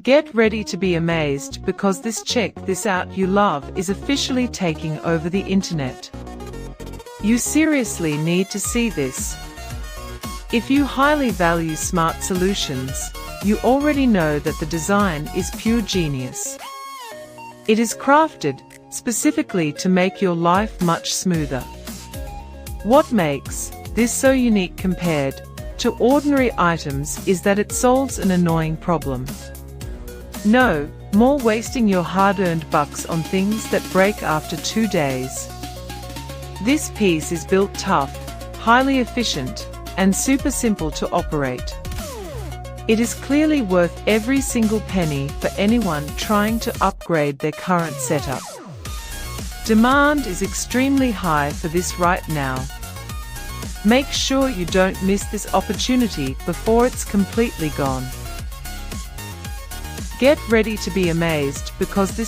Get ready to be amazed because this check this out you love is officially taking over the internet. You seriously need to see this. If you highly value smart solutions, you already know that the design is pure genius. It is crafted specifically to make your life much smoother. What makes this so unique compared to ordinary items is that it solves an annoying problem. No more wasting your hard-earned bucks on things that break after 2 days. This piece is built tough, highly efficient, and super simple to operate. It is clearly worth every single penny for anyone trying to upgrade their current setup. Demand is extremely high for this right now. Make sure you don't miss this opportunity before it's completely gone. Get ready to be amazed because this